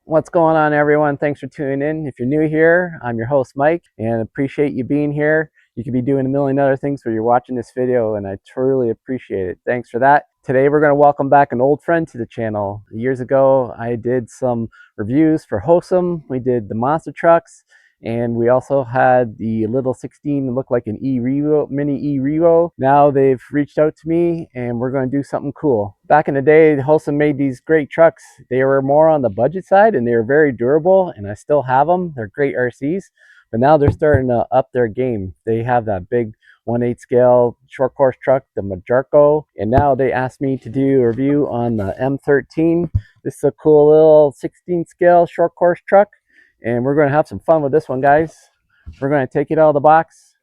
What's going on, everyone? Thanks for tuning in. If you're new here, I'm your host Mike, and appreciate you being here. You could be doing a million other things, but you're watching this video, and I truly appreciate it. Thanks for that. Today we're going to welcome back an old friend to the channel. Years ago I did some reviews for Hosim. We did the monster trucks, and we also had the little 16 that looked like an e-revo, mini e-revo. Now they've reached out to me and we're going to do something cool. Back in the day, Hosim made these great trucks. They were more on the budget side and they were very durable, and I still have them. They're great RCs, but now they're starting to up their game. They have that big 1/8 scale short course truck, the Majarko, and now they asked me to do a review on the M13. This is a cool little 16 scale short course truck, and we're going to have some fun with this one, guys. We're going to take it out of the box.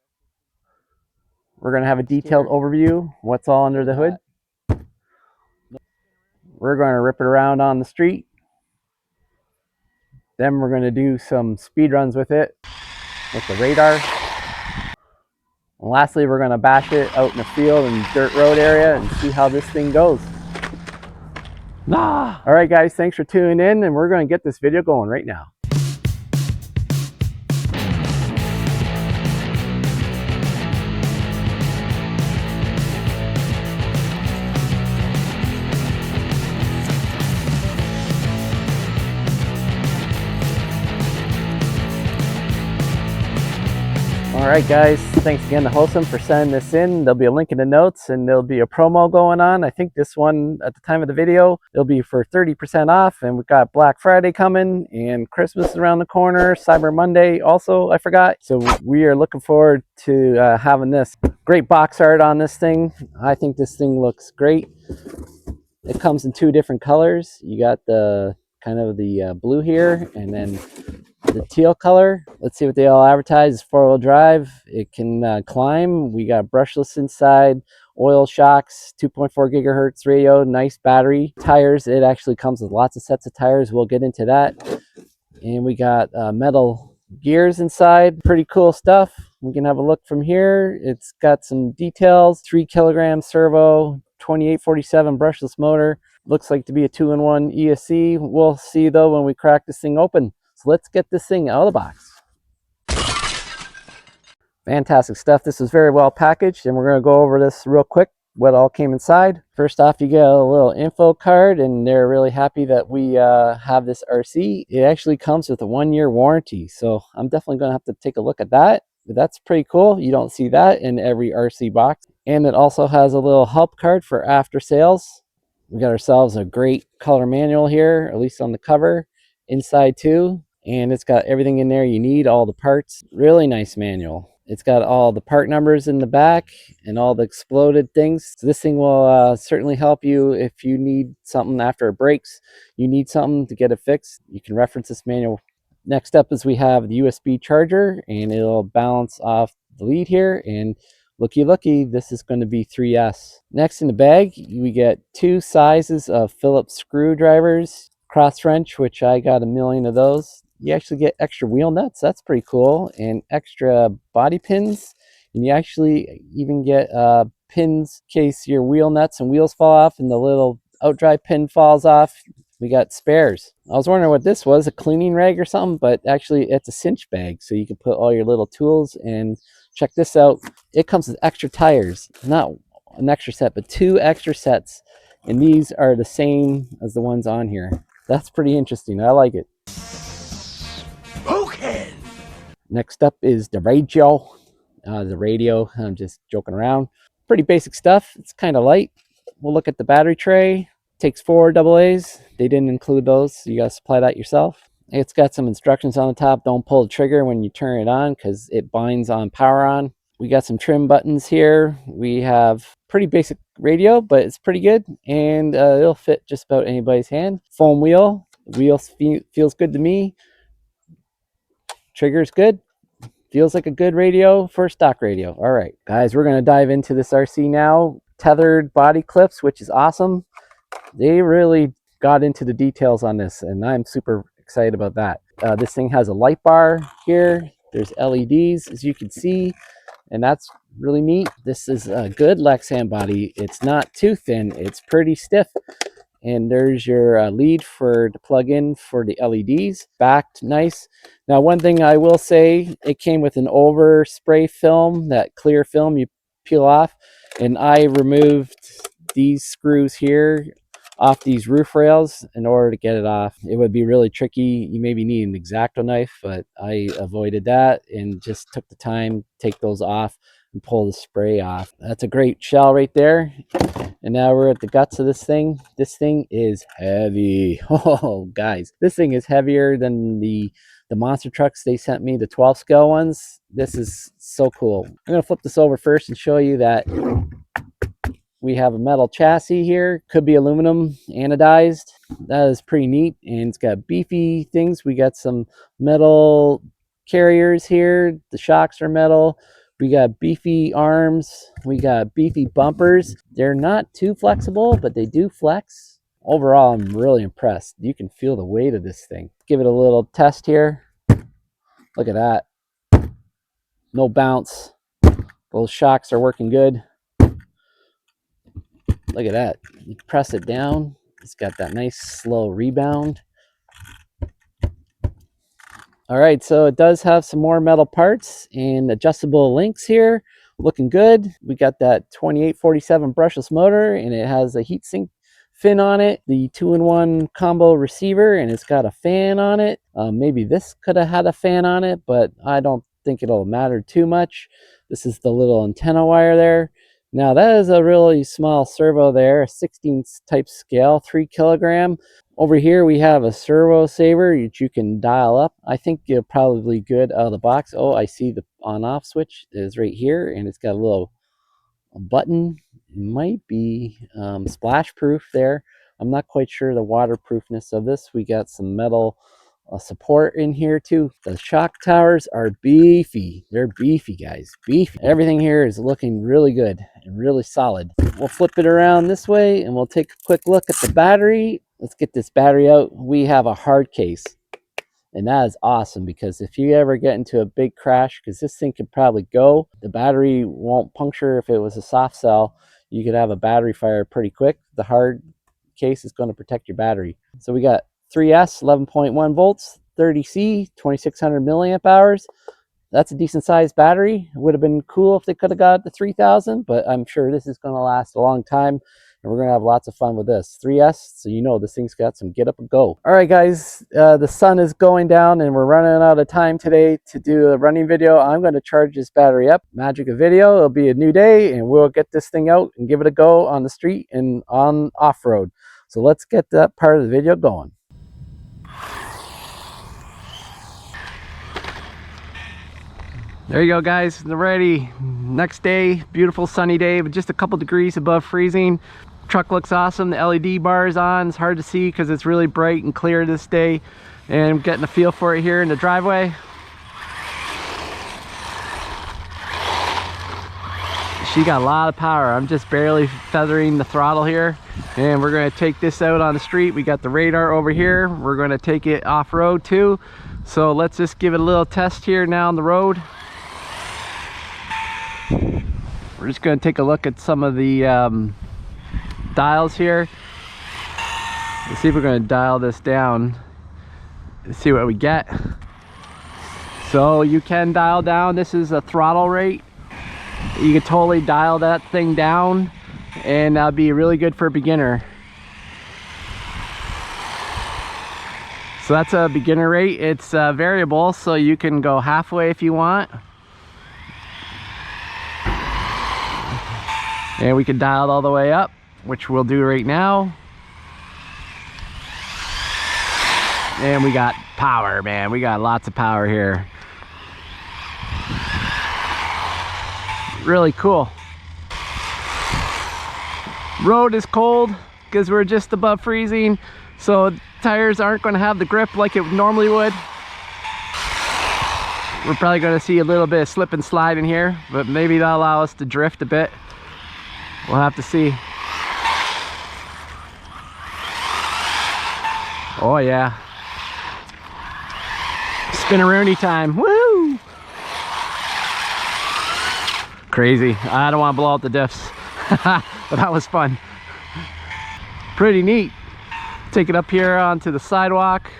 We're going to have a detailed overview, what's all under the hood. We're going to rip it around on the street. Then we're going to do some speed runs with it, with the radar. And lastly, we're going to bash it out in the field and dirt road area and see how this thing goes. All right, guys, thanks for tuning in, and we're going to get this video going right now. All right, guys, thanks again to Hosim for sending this in. There'll be a link in the notes, and there'll be a promo going on. I think this one, at the time of the video, it'll be for 30% off, and we've got Black Friday coming, and Christmas is around the corner, Cyber Monday also, I forgot. So we are looking forward to having this. Great box art on this thing. I think this thing looks great. It comes in two different colors. You got the kind of the blue here, and then the teal color. Let's see what they all advertise. It's 4-wheel drive. It can climb. We got brushless inside, oil shocks, 2.4 gigahertz radio, nice battery. Tires, it actually comes with lots of sets of tires. We'll get into that. And we got metal gears inside. Pretty cool stuff. We can have a look from here. It's got some details. 3 kilogram servo, 2847 brushless motor. Looks like to be a 2-in-1 ESC. We'll see though when we crack this thing open. So let's get this thing out of the box. Fantastic stuff. This is very well packaged, and we're going to go over this real quick, what all came inside. First off, you get a little info card, and they're really happy that we have this RC. It actually comes with a 1-year warranty, so I'm definitely going to have to take a look at that. But that's pretty cool. You don't see that in every RC box. And it also has a little help card for after sales. We got ourselves a great color manual here, at least on the cover. Inside too, and it's got everything in there you need, all the parts. Really nice manual. It's got all the part numbers in the back and all the exploded things. So this thing will certainly help you if you need something after it breaks. You need something to get it fixed, you can reference this manual. Next up is we have the USB charger, and it'll bounce off the lead here, and looky, this is going to be 3S. Next in the bag, we get 2 sizes of Phillips screwdrivers. Cross wrench, which I got a million of those. You actually get extra wheel nuts. That's pretty cool. And extra body pins. And you actually even get pins in case your wheel nuts and wheels fall off and the little outdrive pin falls off. We got spares. I was wondering what this was, a cleaning rag or something, but actually it's a cinch bag, so you can put all your little tools. And check this out. It comes with extra tires. Not an extra set, but 2 extra sets. And these are the same as the ones on here. That's pretty interesting. I like it. Okay. Next up is the radio. I'm just joking around. Pretty basic stuff. It's kind of light. We'll look at the battery tray. Takes 4 AA's. They didn't include those, so you got to supply that yourself. It's got some instructions on the top. Don't pull the trigger when you turn it on because it binds on power on. We got some trim buttons here. We have pretty basic radio, but it's pretty good, and it'll fit just about anybody's hand. Foam wheel. The wheel feels good to me. Trigger's good. Feels like a good radio for a stock radio. All right, guys, we're going to dive into this RC now. Tethered body clips, which is awesome. They really got into the details on this, and I'm super excited about that. This thing has a light bar here. There's LEDs, as you can see, and that's really neat. This is a good Lexan body. It's not too thin. It's pretty stiff, and there's your lead for to plug in for the LEDs. Backed nice. Now, one thing I will say, it came with an overspray film, that clear film you peel off, and I removed these screws here off these roof rails in order to get it off. It would be really tricky. You maybe need an X-Acto knife, but I avoided that and just took the time to take those off and pull the spray off. That's a great shell right there. And now we're at the guts of this thing. This thing is heavy. Oh, guys, this thing is heavier than the monster trucks they sent me, the 12 scale ones. This is so cool. I'm gonna flip this over first and show you that we have a metal chassis here. Could be aluminum anodized. That is pretty neat, and it's got beefy things. We got some metal carriers here. The shocks are metal. We got beefy arms. We got beefy bumpers. They're not too flexible, but they do flex. Overall, I'm really impressed. You can feel the weight of this thing. Give it a little test here. Look at that. No bounce. Those shocks are working good. Look at that. You press it down. It's got that nice slow rebound. All right, so it does have some more metal parts and adjustable links here. Looking good. We got that 2847 brushless motor, and it has a heatsink fin on it, the 2-in-1 combo receiver, and it's got a fan on it. Maybe this could have had a fan on it, but I don't think it'll matter too much. This is the little antenna wire there. Now that is a really small servo there, a 16 type scale, 3 kilogram. Over here we have a servo saver that you can dial up. I think you're probably good out of the box. Oh, I see the on off switch is right here, and it's got a little button. It might be splash proof there. I'm not quite sure the waterproofness of this. We got some metal support in here too. The shock towers are beefy. They're beefy, guys. Beefy. Everything here is looking really good and really solid. We'll flip it around this way and we'll take a quick look at the battery. Let's get this battery out. We have a hard case, and that is awesome, because if you ever get into a big crash, because this thing could probably go, the battery won't puncture. If it was a soft cell, you could have a battery fire pretty quick. The hard case is going to protect your battery. So we got 3S 11.1 volts, 30C, 2600 milliamp hours. That's a decent sized battery. It would have been cool if they could have got the 3000, but I'm sure this is going to last a long time, and we're going to have lots of fun with this 3S. So you know this thing's got some get up and go. All right, guys, the sun is going down and we're running out of time today to do a running video. I'm going to charge this battery up. Magic of video. It'll be a new day, and we'll get this thing out and give it a go on the street and on off-road. So let's get that part of the video going. There you go, guys. They're ready. Next day, beautiful sunny day, but just a couple degrees above freezing. Truck looks awesome. The LED bar is on. It's hard to see because it's really bright and clear this day, and I'm getting a feel for it here in the driveway. She got a lot of power. I'm just barely feathering the throttle here, and we're going to take this out on the street. We got the radar over here. We're going to take it off-road too. So let's just give it a little test here now on the road. We're just going to take a look at some of the dials here. Let's see if we're going to dial this down and see what we get. So you can dial down. This is a throttle rate. You can totally dial that thing down, and that'll be really good for a beginner. So that's a beginner rate. It's variable, so you can go halfway if you want. And we can dial it all the way up, which we'll do right now. And we got power, man. We got lots of power here. Really cool. Road is cold because we're just above freezing, so tires aren't going to have the grip like it normally would. We're probably going to see a little bit of slip and slide in here, but maybe that'll allow us to drift a bit. We'll have to see. Oh yeah. Spin-a-rooney time. Woo! Crazy. I don't want to blow out the diffs. But that was fun. Pretty neat. Take it up here onto the sidewalk.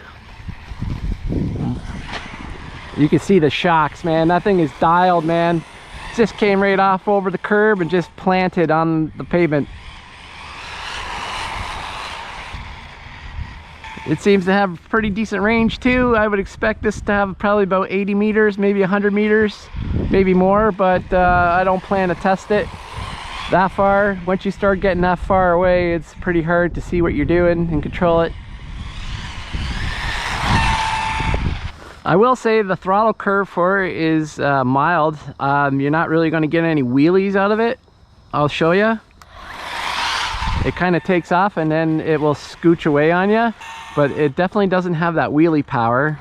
You can see the shocks, man. That thing is dialed, man. Just came right off over the curb and just planted on the pavement. It seems to have pretty decent range too. I would expect this to have probably about 80 meters, maybe 100 meters, maybe more, but I don't plan to test it that far. Once you start getting that far away, it's pretty hard to see what you're doing and control it. I will say the throttle curve for it is mild. You're not really going to get any wheelies out of it. I'll show you. It kind of takes off and then it will scooch away on you, but it definitely doesn't have that wheelie power.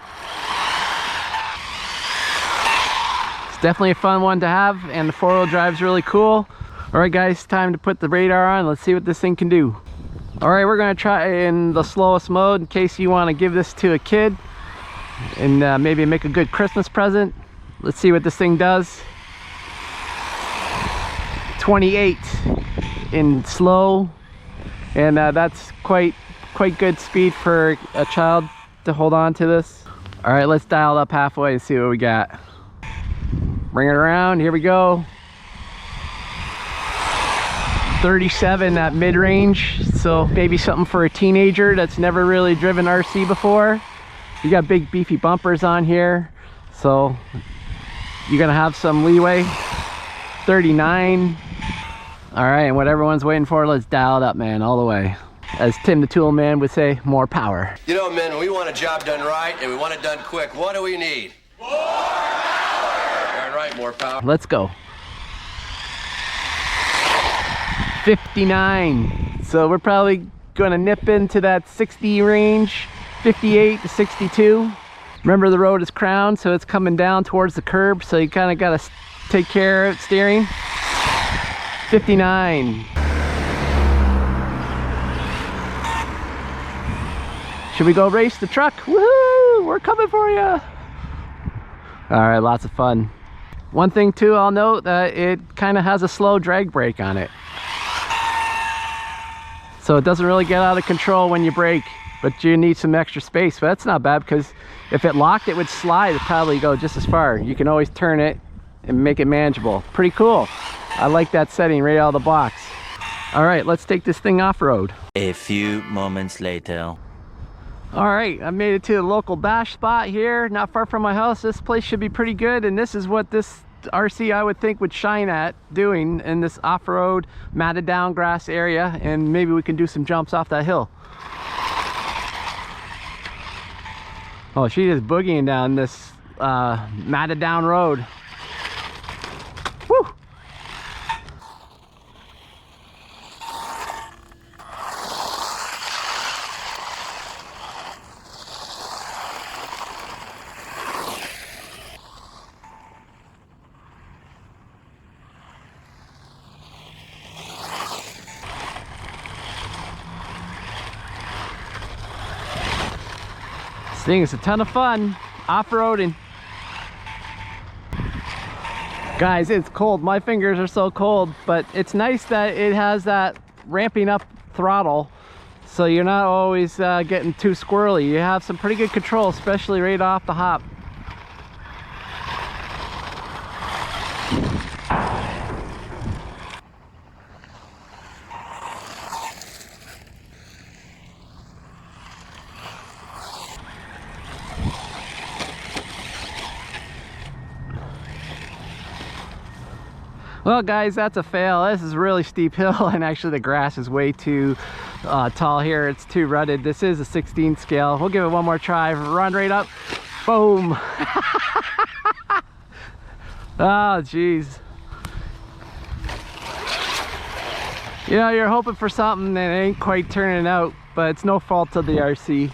It's definitely a fun one to have, and the four-wheel drive is really cool. All right guys, time to put the radar on. Let's see what this thing can do. All right, we're going to try in the slowest mode in case you want to give this to a kid and maybe make a good Christmas present. Let's see what this thing does. 28 in slow, and that's quite good speed for a child to hold on to this. All right, let's dial it up halfway and see what we got. Bring it around, here we go. 37 at mid-range, so maybe something for a teenager that's never really driven RC before. You got big beefy bumpers on here, so you're gonna have some leeway. 39. All right, and what everyone's waiting for, let's dial it up, man, all the way. As Tim the Tool Man would say, more power. You know, men, we want a job done right and we want it done quick. What do we need? More power! Darn right, more power. Let's go. 59. So we're probably gonna nip into that 60 range, 58 to 62. Remember, the road is crowned, so it's coming down towards the curb, so you kind of gotta take care of steering. 59. Should we go race the truck? Woohoo! We're coming for you. All right, lots of fun. One thing too, I'll note that it kind of has a slow drag brake on it. So it doesn't really get out of control when you brake, but you need some extra space. But that's not bad, because if it locked, it would slide. It'd probably go just as far. You can always turn it and make it manageable. Pretty cool. I like that setting right out of the box. All right, let's take this thing off-road. A few moments later. All right, I made it to the local bash spot here, not far from my house. This place should be pretty good, and this is what this RC I would think would shine at doing in this off-road matted down grass area, and maybe we can do some jumps off that hill. Oh, she is boogieing down this matted down road. Woo! This thing is a ton of fun off-roading. Guys, it's cold. My fingers are so cold, but it's nice that it has that ramping up throttle, so you're not always getting too squirrely. You have some pretty good control, especially right off the hop. Well guys, that's a fail. This is a really steep hill, and actually the grass is way too tall here. It's too rutted. This is a 16 scale. We'll give it one more try. Run right up. Boom. Oh geez. You know, you're hoping for something that ain't quite turning out, but it's no fault of the RC.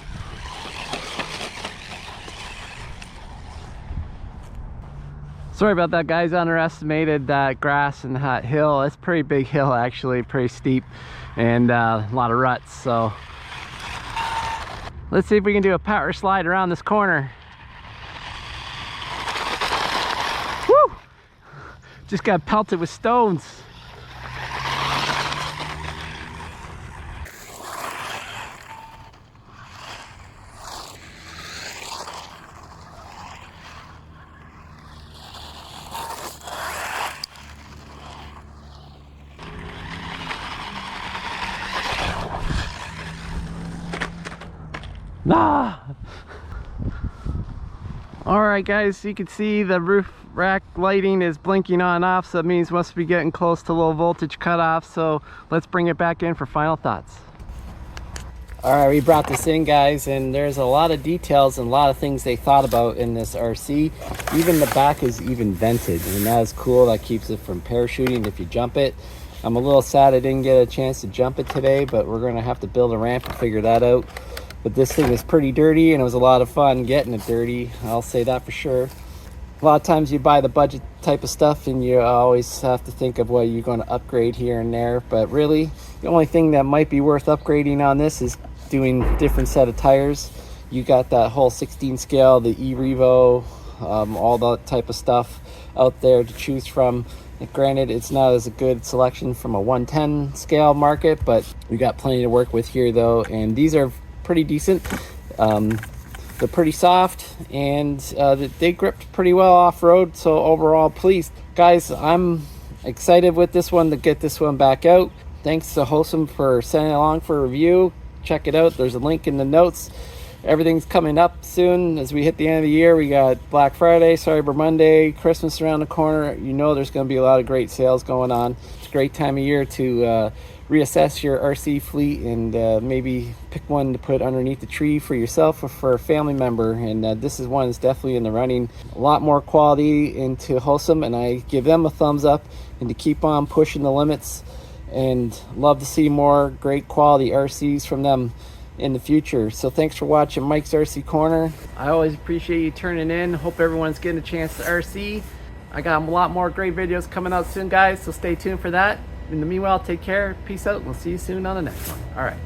Sorry about that, guys. Underestimated that grass and that hill. It's a pretty big hill, actually, pretty steep, and a lot of ruts. So let's see if we can do a power slide around this corner. Woo! Just got pelted with stones. All right, guys, so you can see the roof rack lighting is blinking on and off, so it means it must be getting close to low voltage cutoff. So let's bring it back in for final thoughts. All right, we brought this in, guys, and there's a lot of details and a lot of things they thought about in this RC. Even the back is even vented, and that is cool. That keeps it from parachuting if you jump it. I'm a little sad I didn't get a chance to jump it today, but we're gonna have to build a ramp and figure that out. But this thing is pretty dirty, and it was a lot of fun getting it dirty. I'll say that for sure. A lot of times you buy the budget type of stuff and you always have to think of what you're going to upgrade here and there. But really, the only thing that might be worth upgrading on this is doing different set of tires. You got that whole 16 scale, the e-revo, all that type of stuff out there to choose from. Granted, it's not as a good selection from a 110 scale market, but we got plenty to work with here though, and these are pretty decent. They're pretty soft, and they gripped pretty well off-road, so overall pleased. Guys, I'm excited with this one to get this one back out. Thanks to Hosim for sending it along for a review. Check it out, there's a link in the notes. Everything's coming up soon as we hit the end of the year. We got Black Friday, Cyber Monday, Christmas around the corner. You know there's going to be a lot of great sales going on. It's a great time of year to reassess your RC fleet and maybe pick one to put underneath the tree for yourself or for a family member. And this is one that's definitely in the running. A lot more quality into Hosim, and I give them a thumbs up, and to keep on pushing the limits, and love to see more great quality RCs from them in the future. So thanks for watching Mike's RC Corner. I always appreciate you turning in. Hope everyone's getting a chance to RC. I got a lot more great videos coming out soon, guys, so stay tuned for that. In the meanwhile, take care, peace out, and we'll see you soon on the next one. All right.